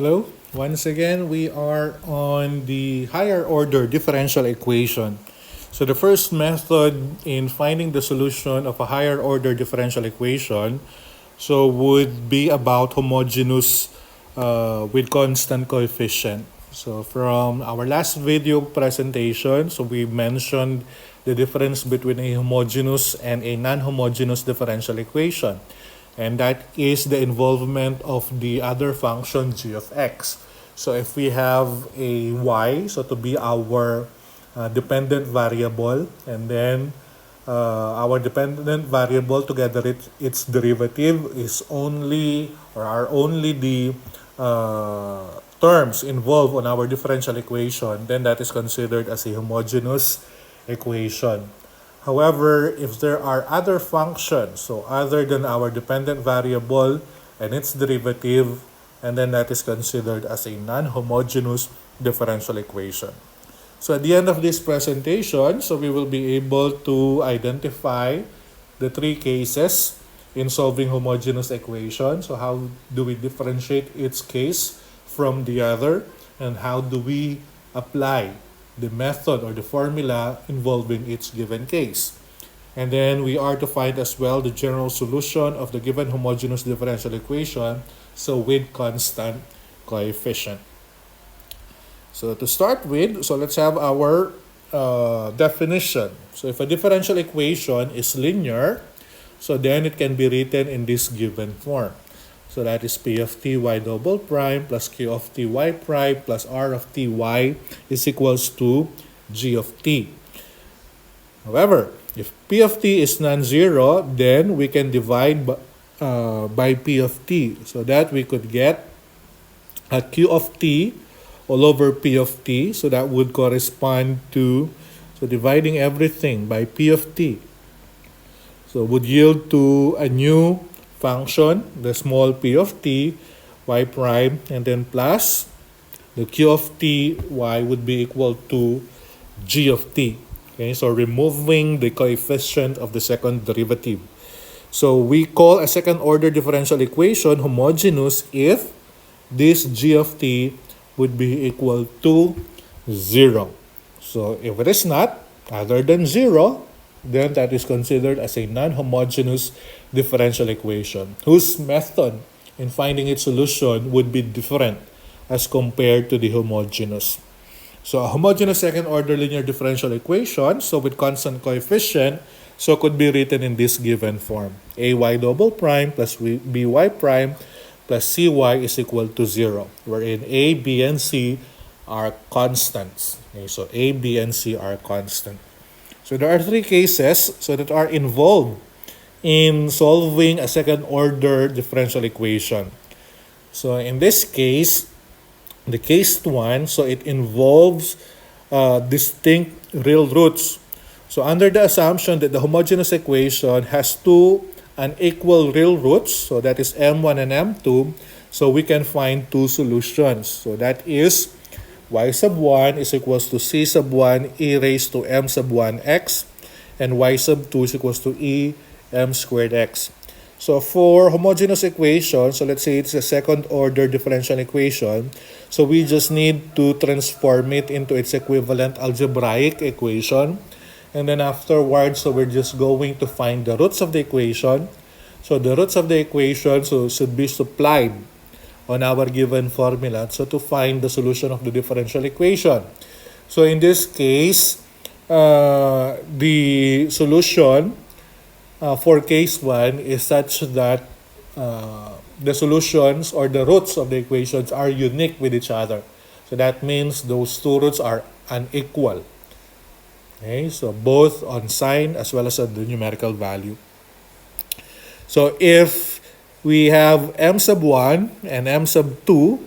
Hello. Once again, we are on the higher order differential equation. So the first method in finding the solution of a higher order differential equation would be about homogeneous with constant coefficient. So from our last video presentation, we mentioned the difference between a homogeneous and a non-homogeneous differential equation. And that is the involvement of the other function g of x. So if we have a y, to be our dependent variable, and then our dependent variable together its derivative is only or are only the terms involved on our differential equation, then that is considered as a homogeneous equation. However, if there are other functions, other than our dependent variable and its derivative, and then that is considered as a non-homogeneous differential equation. So at the end of this presentation, we will be able to identify the three cases in solving homogeneous equation. So how do we differentiate each case from the other, and how do we apply the method or the formula involving each given case. And then we are to find as well the general solution of the given homogeneous differential equation, with constant coefficient. So to start with, let's have our definition. So if a differential equation is linear, then it can be written in this given form. So that is P of t y double prime plus Q of t y prime plus R of t y is equals to G of t. However, if P of t is non-zero, then we can divide by P of t, so that we could get a Q of t all over P of t. So that would correspond to, dividing everything by P of t, would yield to a new function, the small p of t, y prime, and then plus the q of t, y would be equal to g of t. Okay, so removing the coefficient of the second derivative. So we call a second order differential equation homogeneous if this g of t would be equal to 0. So if it is not other than 0, then that is considered as a non-homogeneous differential equation whose method in finding its solution would be different as compared to the homogeneous. So a homogeneous second order linear differential equation, with constant coefficient, could be written in this given form. Ay double prime plus by prime plus cy is equal to 0, wherein a, b, and c are constants. Okay, so a, b, and c are constant. So there are three cases that are involved in solving a second order differential equation. So in this case, the case 1, it involves distinct real roots. So under the assumption that the homogeneous equation has two unequal real roots, so that is m1 and m2, we can find two solutions. So that is y sub 1 is equals to c sub 1 e raised to m sub 1 x, and y sub 2 is equals to e m squared x. So for homogeneous equation, let's say it's a second order differential equation, we just need to transform it into its equivalent algebraic equation, and then afterwards, we're just going to find the roots of the equation. So the roots of the equation should be supplied on our given formula to find the solution of the differential equation. So in this case, the solution for case 1 is such that the solutions or the roots of the equations are unique with each other. So that means those two roots are unequal. Okay, so both on sign as well as on the numerical value. So if we have m sub 1 and m sub 2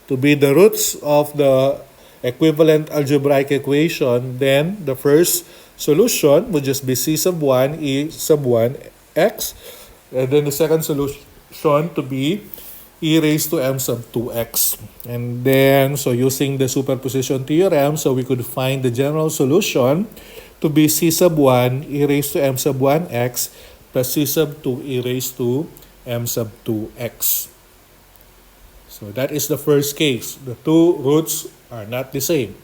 to be the roots of the equivalent algebraic equation, then the first solution would just be c sub 1 e sub 1 x, and then the second solution to be e raised to m sub 2x. And then, using the superposition theorem, we could find the general solution to be c sub 1 e raised to m sub 1x plus c sub 2 e raised to m sub 2x. So that is the first case. The two roots are not the same.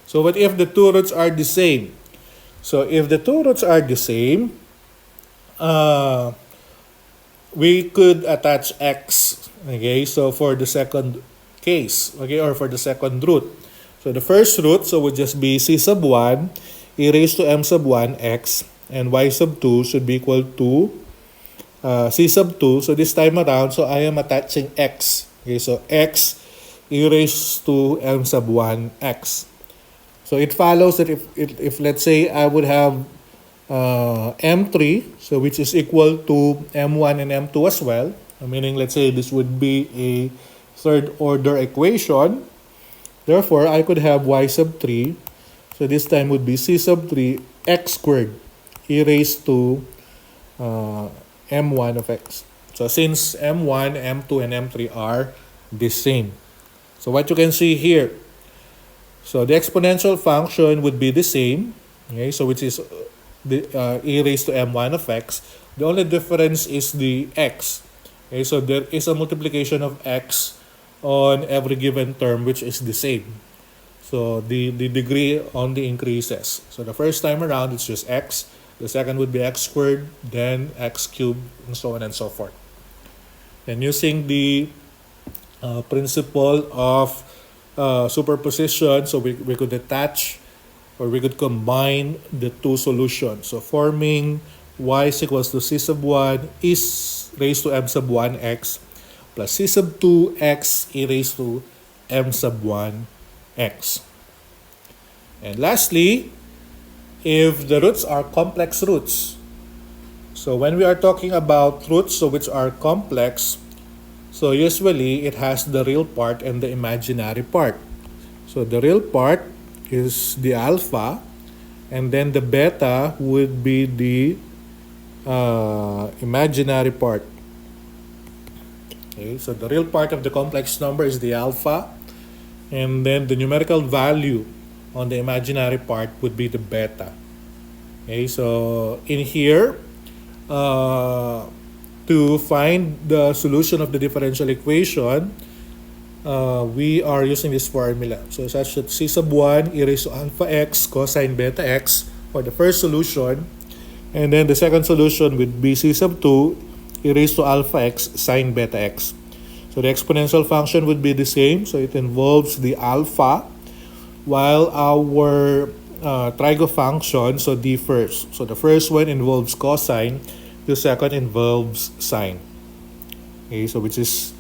So what if the two roots are the same? So if the two roots are the same, we could attach x. Okay, so for the second case, okay, or for the second root. So the first root, so would just be c sub 1 e raised to m sub 1 x, and y sub 2 should be equal to c sub 2. So this time around, so I am attaching x. Okay, so x e raised to m sub 1 x. So it follows that if let's say I would have m3, so which is equal to m1 and m2 as well, meaning let's say this would be a third order equation. Therefore, I could have y sub 3. So this time would be c sub 3 x squared e raised to m1 of x. So since m1, m2, and m3 are the same. So what you can see here, so the exponential function would be the same, okay, so which is the e raised to m1 of x. The only difference is the x. Okay, so there is a multiplication of x on every given term which is the same. So the degree only increases. So the first time around it's just x, the second would be x squared, then x cubed, and so on and so forth. And using the principle of superposition, so we could attach or we could combine the two solutions. So forming y is equals to c sub 1 is raised to m sub 1 x plus c sub 2 x e raised to m sub 1 x. And lastly, if the roots are complex roots. So when we are talking about roots so which are complex, so usually it has the real part and the imaginary part. So the real part is the alpha, and then the beta would be the imaginary part. Okay, so the real part of the complex number is the alpha, and then the numerical value on the imaginary part would be the beta. Okay, so in here, to find the solution of the differential equation, we are using this formula. So such that c sub 1 e raised to alpha x cosine beta x for the first solution, and then the second solution would be c sub 2 e raised to alpha x sine beta x. So the exponential function would be the same, so it involves the alpha, while our trigo function so differs. So the first one involves cosine, the second involves sine. Okay, so which is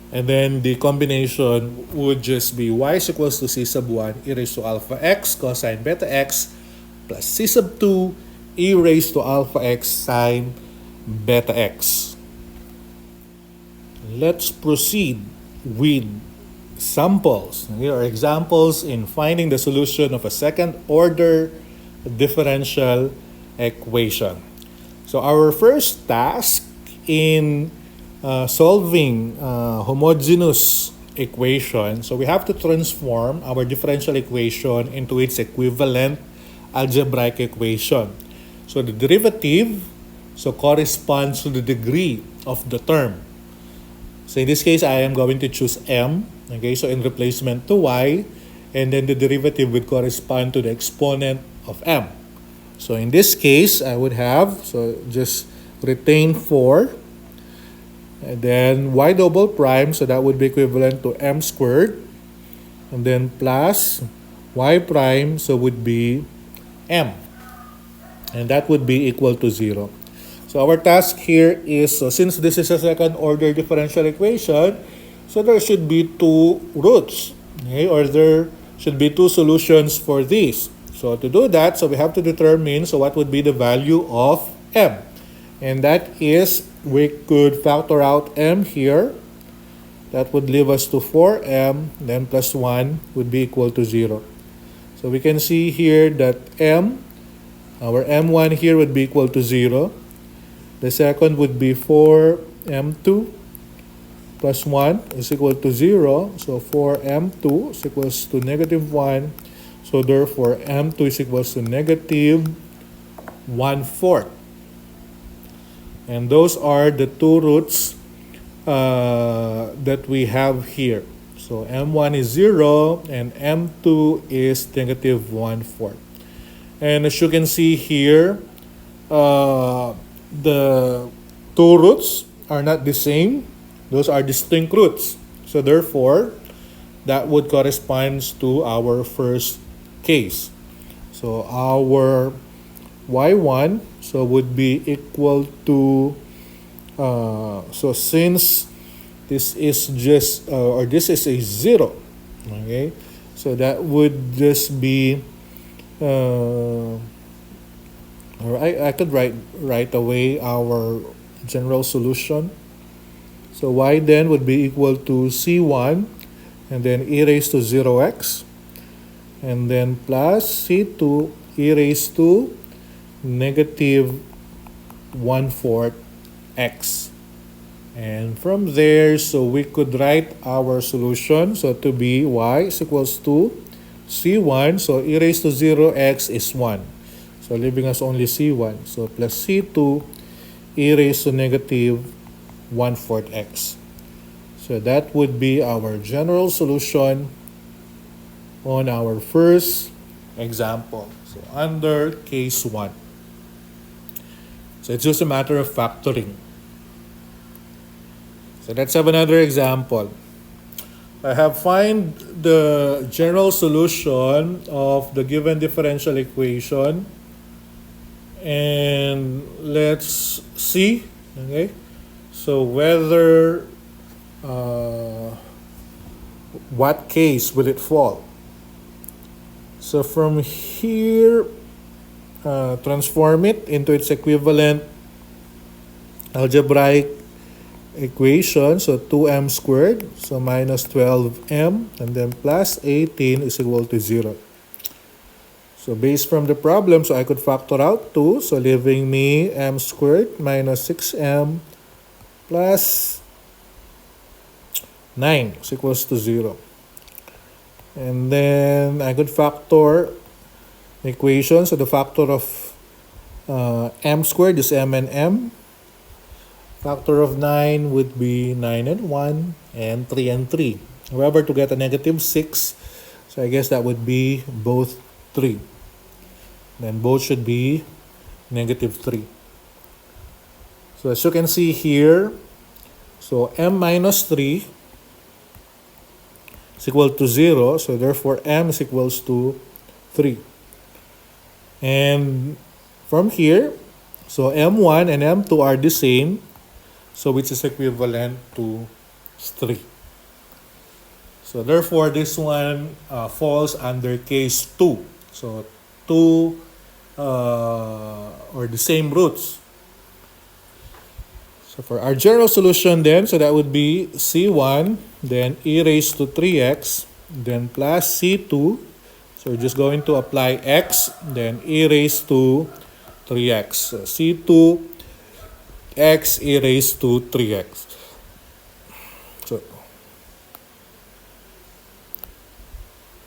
and then the combination would just be y is equals to c sub 1 e raised to alpha x cosine beta x plus c sub 2 e raised to alpha x sine beta x. Let's proceed with samples. Here are examples in finding the solution of a second order differential equation. So our first task in solving homogeneous equation, so we have to transform our differential equation into its equivalent algebraic equation. So the derivative so corresponds to the degree of the term. So in this case, I am going to choose m. Okay, so in replacement to y, and then the derivative would correspond to the exponent of m. So in this case, I would have, so just retain 4, and then y double prime, so that would be equivalent to m squared, and then plus y prime, so would be m, and that would be equal to 0. So our task here is, so since this is a second order differential equation, so there should be two roots, okay, or there should be two solutions for this. So to do that, so we have to determine, so what would be the value of m, and that is, we could factor out m here. That would leave us to 4m, then plus 1 would be equal to 0. So we can see here that m, our m1 here would be equal to 0. The second would be 4m2 plus 1 is equal to 0. So 4m2 is equals to negative 1. So therefore, m2 is equals to negative 1/4. And those are the two roots that we have here. So m1 is 0 and m2 is negative 1/4. And as you can see here, the two roots are not the same. Those are distinct roots. So therefore, that would correspond to our first case. So our y1 would be equal to, so since this is just, or this is a 0, okay, so that would just be, or I could write right away our general solution. So y then would be equal to c1 and then e raised to 0x and then plus c2 e raised to negative 1/4 x. And from there, so we could write our solution. So to be y is equals to c1, so e raised to 0x is 1. So leaving us only c1. So plus c2 e raised to negative 1/4 x. So that would be our general solution on our first example. So under case 1. So it's just a matter of factoring. So let's have another example. I have find the general solution of the given differential equation. And let's see, okay, so whether, what case will it fall? So from here, transform it into its equivalent algebraic equation. So 2m squared, so minus 12m, and then plus 18 is equal to 0. So based from the problem, so I could factor out 2, so leaving me m squared minus 6m plus 9 is equals to 0. And then I could factor the equation, so the factor of m squared is m and m. Factor of 9 would be 9 and 1 and 3 and 3. However, to get a negative 6, so I guess that would be both 3. Then both should be negative 3. So as you can see here, so m minus 3 is equal to 0. So therefore m is equals to 3. And from here, so m1 and m2 are the same. So which is equivalent to 3. So therefore this one falls under case 2. So 2 or the same roots. So for our general solution then, so that would be c1, then e raised to 3x, then plus c2. So we're just going to apply x, then e raised to 3x. So c2 x e raised to 3x. So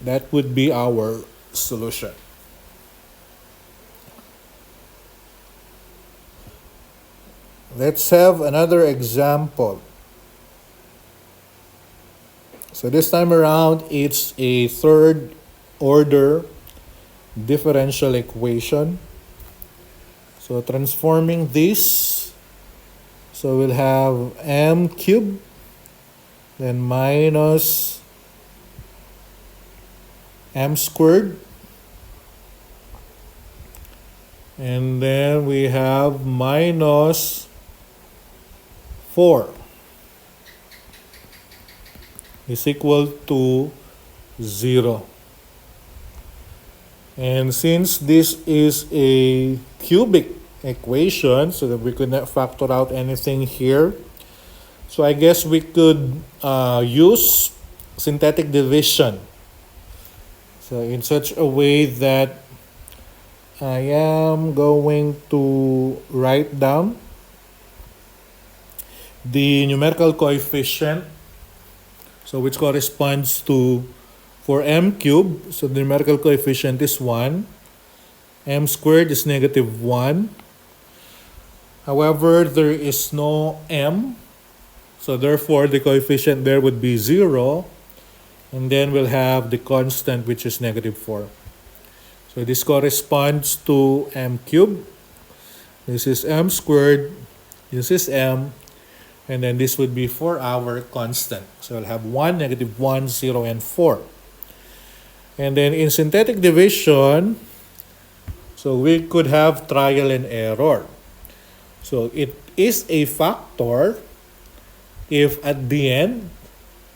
that would be our solution. Let's have another example. So this time around, it's a third order differential equation. So transforming this, so we'll have m cubed, then minus m squared, and then we have minus 4 is equal to 0. And since this is a cubic equation, so that we could not factor out anything here, so I guess we could use synthetic division. So in such a way that I am going to write down the numerical coefficient, so which corresponds to, for m cubed, so the numerical coefficient is 1, m squared is -1. However, there is no m, So therefore, the coefficient there would be 0. And then we'll have the constant, which is negative 4. So this corresponds to m cubed. This is m squared. This is m. And then this would be for our constant. So we'll have 1, negative 1, 0, and 4. And then in synthetic division, so we could have trial and error. So it is a factor if at the end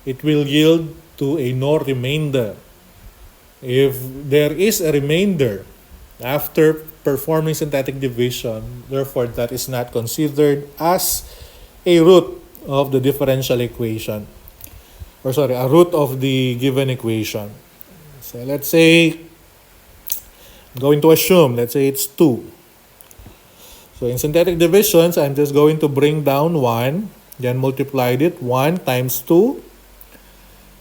it will yield to a no remainder. If there is a remainder after performing synthetic division, therefore that is not considered as a root of the differential equation. Or sorry, a root of the given equation. So let's say, I'm going to assume, let's say it's 2. So in synthetic divisions, I'm just going to bring down 1, then multiplied it, 1 times 2.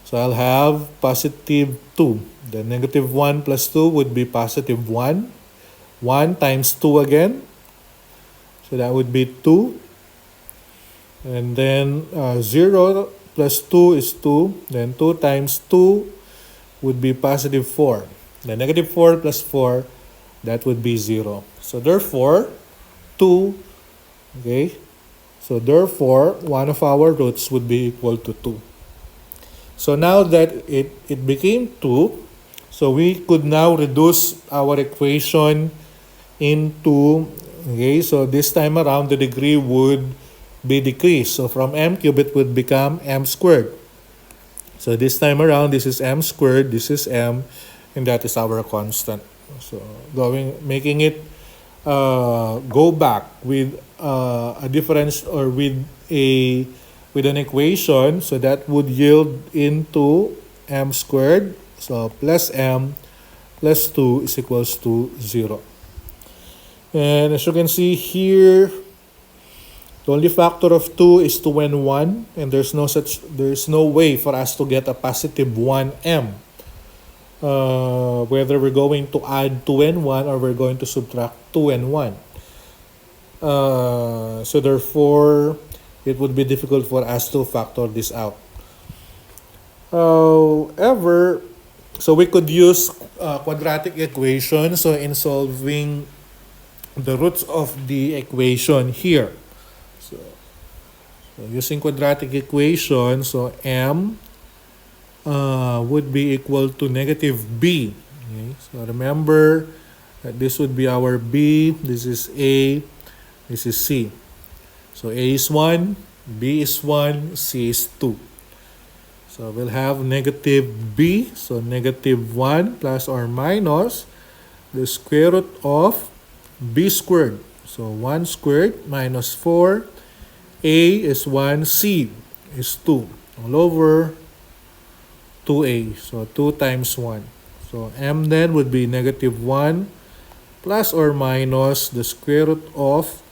So I'll have positive 2. The negative 1 plus 2 would be positive 1. 1 times 2 again. So that would be 2. And then 0 plus 2 is 2. Then 2 times 2 would be positive 4. The negative 4 plus 4, that would be 0. So therefore, 2, okay? So therefore, one of our roots would be equal to 2. So now that it became 2, so we could now reduce our equation into, okay, so this time around the degree would be decreased. So from m cubed it would become m squared. So this time around, this is m squared, this is m, and that is our constant. So making it go back with a difference or with an equation, so that would yield into m squared. So plus m plus 2 is equals to 0. And as you can see here, the only factor of 2 is 2 and 1, and there's no way for us to get a positive 1m. Whether we're going to add 2 and 1 or we're going to subtract 2 and 1. So therefore, it would be difficult for us to factor this out. However, so we could use quadratic equation. So in solving the roots of the equation here. So using quadratic equation, so m would be equal to negative b. Okay? So remember that this would be our b, this is a, this is c. So a is 1, b is 1, c is 2. So we'll have negative b, so negative 1 plus or minus the square root of b squared. So 1 squared minus 4, a is 1, c is 2, all over 2a, so 2 times 1. So m then would be negative 1 plus or minus the square root of,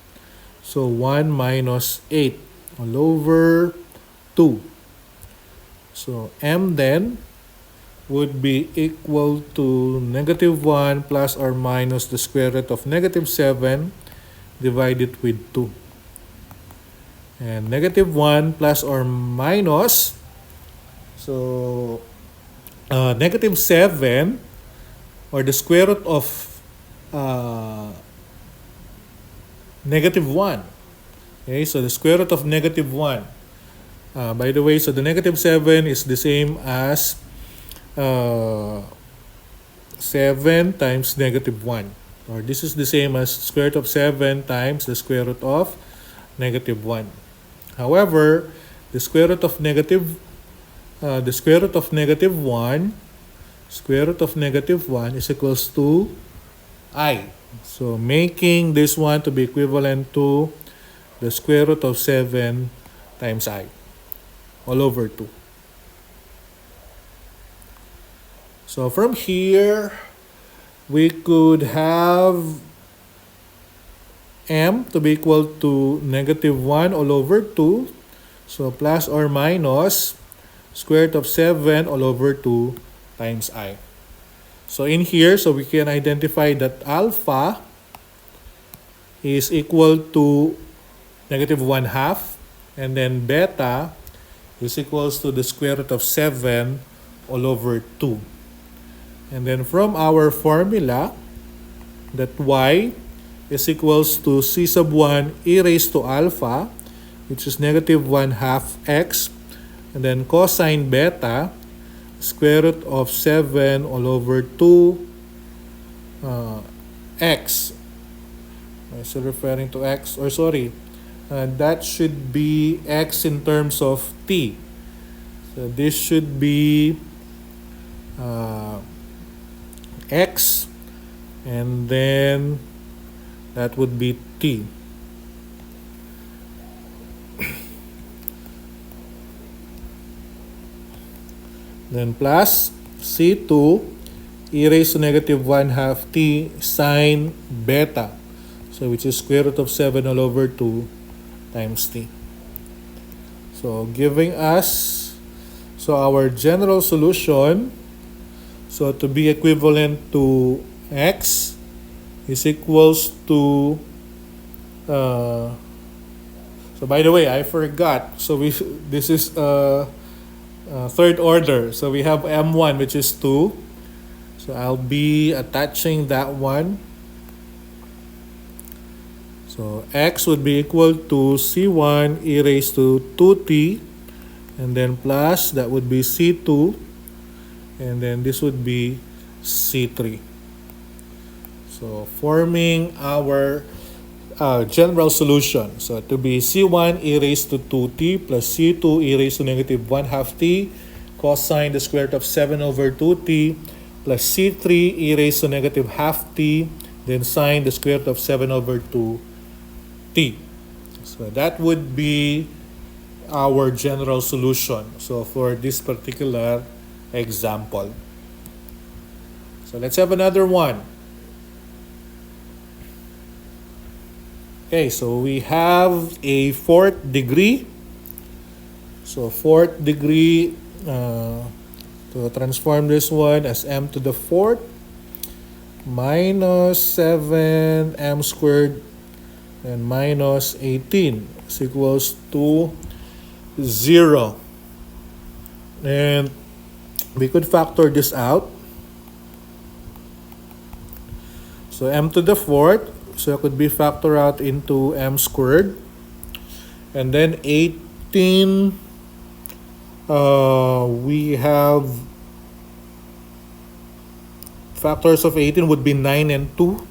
so 1 minus 8, all over 2. So m then would be equal to negative 1 plus or minus the square root of negative 7 divided with 2. And negative 1 plus or minus, so negative 7 or the square root of negative 1. Okay, so the square root of negative 1. By the way, so the negative 7 is the same as 7 times negative 1. Or this is the same as square root of 7 times the square root of negative 1. However, the square root of negative 1 is equals to I. So making this one to be equivalent to the square root of 7 times I, all over 2. So from here, we could have m to be equal to negative 1 all over 2. So plus or minus square root of 7 all over 2 times I. So in here, so we can identify that alpha is equal to negative 1/2. And then beta is equals to the square root of 7 all over 2. And then from our formula, that y is equals to c sub 1 e raised to alpha, which is negative 1 half x, and then cosine beta, square root of 7 all over 2 x. I'm still referring to x, or sorry, that should be x in terms of t. So this should be x, and then that would be t. Then plus c2 e raised to negative 1 half t sine beta, so which is square root of 7 all over 2 times t. So giving us, so our general solution, so to be equivalent to x is equals to, so by the way, I forgot. So this is third order. So we have m1, which is 2. So I'll be attaching that one. So x would be equal to c1 e raised to 2t, and then plus, that would be c2, and then this would be c3. So forming our general solution. So to be c1 e raised to 2t plus c2 e raised to negative 1 half t cosine the square root of 7 over 2t plus c3 e raised to negative half t, then sine the square root of 7 over 2t. So that would be our general solution. So for this particular example. So let's have another one. Okay, so we have a fourth degree. So fourth degree, to transform this one as m to the fourth minus 7m squared and minus 18 is equals to 0. And we could factor this out. So m to the fourth, so it could be factored out into m squared. And then 18, we have factors of 18 would be 9 and 2.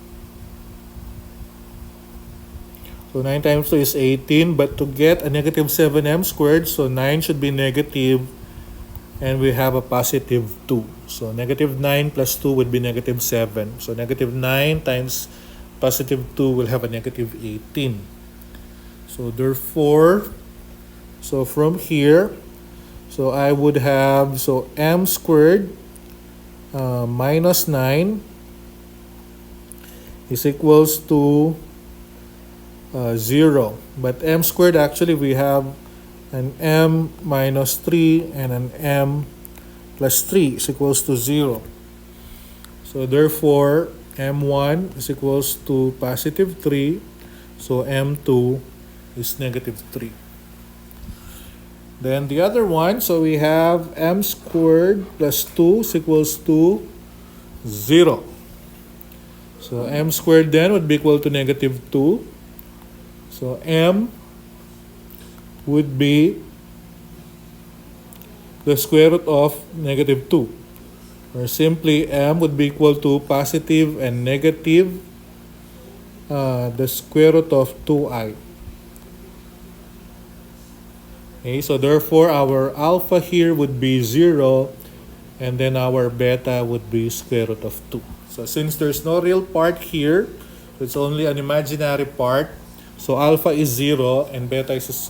So 9 times 2 is 18, but to get a negative 7m squared, so 9 should be negative, and we have a positive 2. So negative 9 plus 2 would be negative 7. So negative 9 times positive 2 will have a negative 18. So therefore, so from here, so I would have, so m squared minus 9 is equals to 0. But m squared, actually we have an m minus 3 and an m plus 3 is equals to 0. So therefore, m1 is equals to positive 3. So m2 is negative 3. Then the other one, so we have m squared plus 2 is equals to 0. So m squared then would be equal to negative 2. So m would be the square root of negative 2. Or simply m would be equal to positive and negative the square root of 2i. Okay, so therefore our alpha here would be 0, and then our beta would be square root of 2. So since there's no real part here, it's only an imaginary part, so alpha is 0 and beta is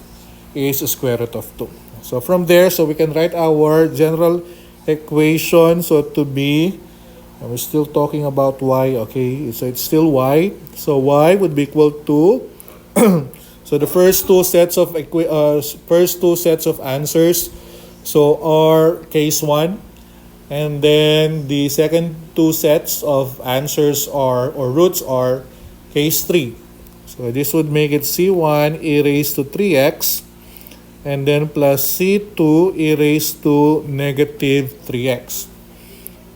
square root of 2. So from there, so we can write our general equation, so to be, and we're still talking about y, okay, so it's still y. So y would be equal to so the first two sets of answers, so are case 1, and then the second two sets of answers are, or roots are, case 3. So this would make it c1 e raised to 3x and then plus C2 e raised to negative 3x.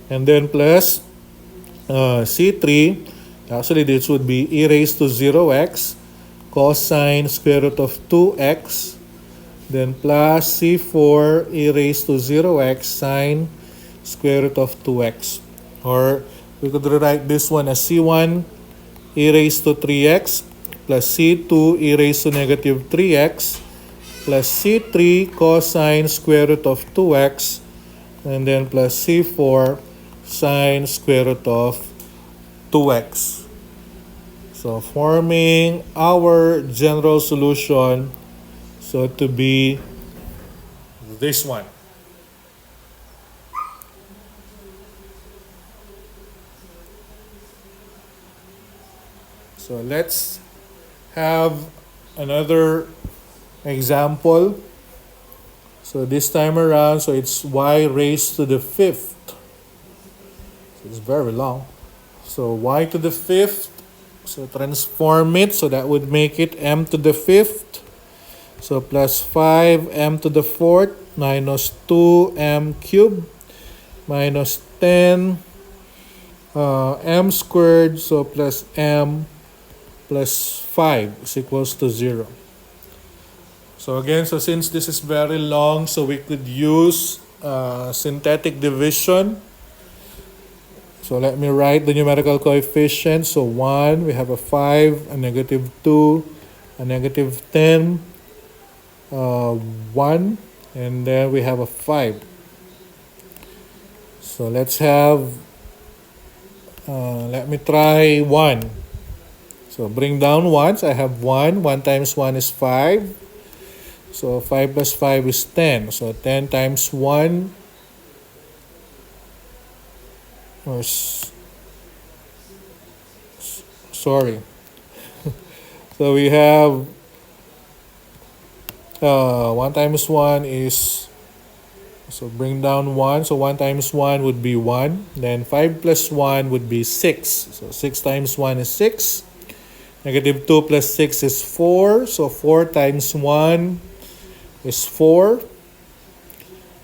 And then plus C3, actually this would be e raised to 0x cosine square root of 2x, then plus C4 e raised to 0x sine square root of 2x. Or we could rewrite this one as C1 e raised to 3x plus C2 e raised to negative 3x plus C3 cosine square root of 2x, and then plus C4 sine square root of 2x. So forming our general solution, so to be this one. So let's have another example. So this time around, so it's y raised to the fifth. So it's very long. So y to the fifth, so transform it, so that would make it m to the fifth. So plus 5m to the fourth minus 2m cubed minus 10 m squared, so plus m plus 5 is equals to 0. So again, so since this is very long, so we could use synthetic division. So let me write the numerical coefficients. So 1, we have a 5, a negative 2, a negative 10, 1, and then we have a 5. So let's have, let me try 1. So bring down 1. So I have 1. 1 times 1 is 5. So 5 plus 5 is 10. So 10 times 1, or sorry. So we have 1 times 1 is, so bring down 1. So 1 times 1 would be 1. Then 5 plus 1 would be 6. So 6 times 1 is 6. Negative 2 plus 6 is 4. So 4 times 1 is 4.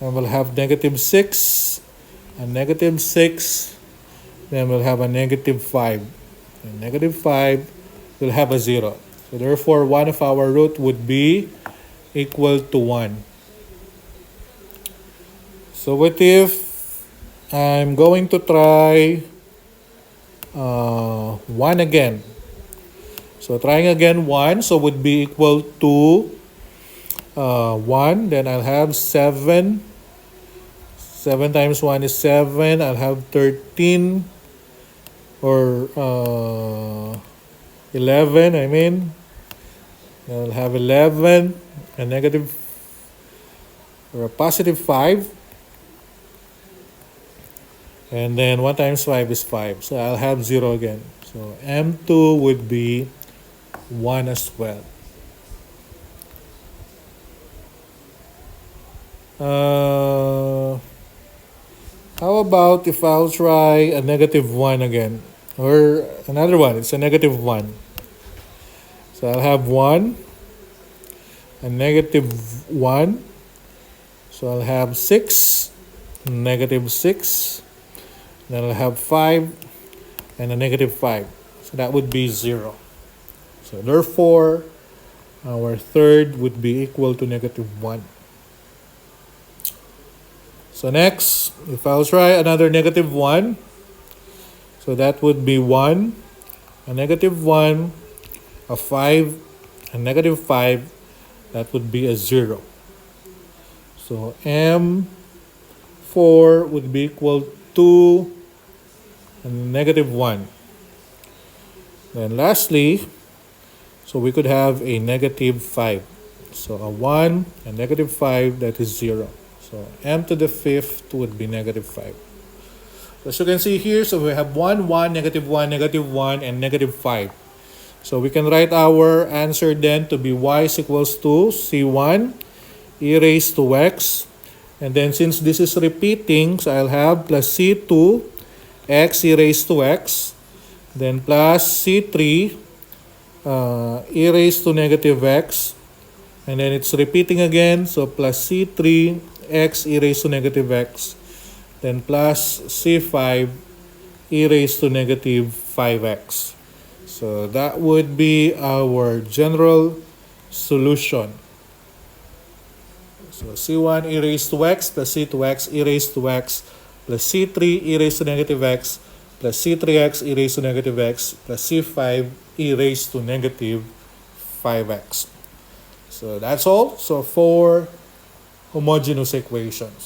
And we'll have negative 6. And negative 6. Then we'll have a negative 5. And negative 5 will have a 0. So therefore, one of our root would be equal to 1. So what if I'm going to try 1 again? So trying again 1, so would be equal to 1. Then I'll have 7. 7 times 1 is 7. I'll have 13, or 11, I mean. I'll have 11, a negative, or a positive 5. And then 1 times 5 is 5. So I'll have 0 again. So M2 would be 1 as well. How about if I'll try a negative 1 again? Or another one, it's a negative 1. So I'll have 1, a negative 1. So I'll have 6, negative 6. Then I'll have 5 and a negative 5. So that would be 0. So therefore, our third would be equal to negative 1. So next, if I'll try another negative 1, so that would be 1, a negative 1, a 5, a negative 5, that would be a 0. So M4 would be equal to a negative 1. Then lastly, so we could have a negative 5. So a 1, a negative 5, that is 0. So m to the fifth would be negative 5. As you can see here, so we have 1, 1, negative 1, negative 1, and negative 5. So we can write our answer then to be y is equals to C1 e raised to x. And then since this is repeating, so I'll have plus C2 x e raised to x. Then plus C3 e raised to negative x. And then it's repeating again. So plus C3 x e raised to negative x. Then plus C5 e raised to negative 5x. So that would be our general solution. So C1 e raised to x plus C2x e raised to x plus C3 e raised to negative x plus C3x e raised to negative x plus C5 e raised to negative 5x. So that's all. So 4 homogeneous equations.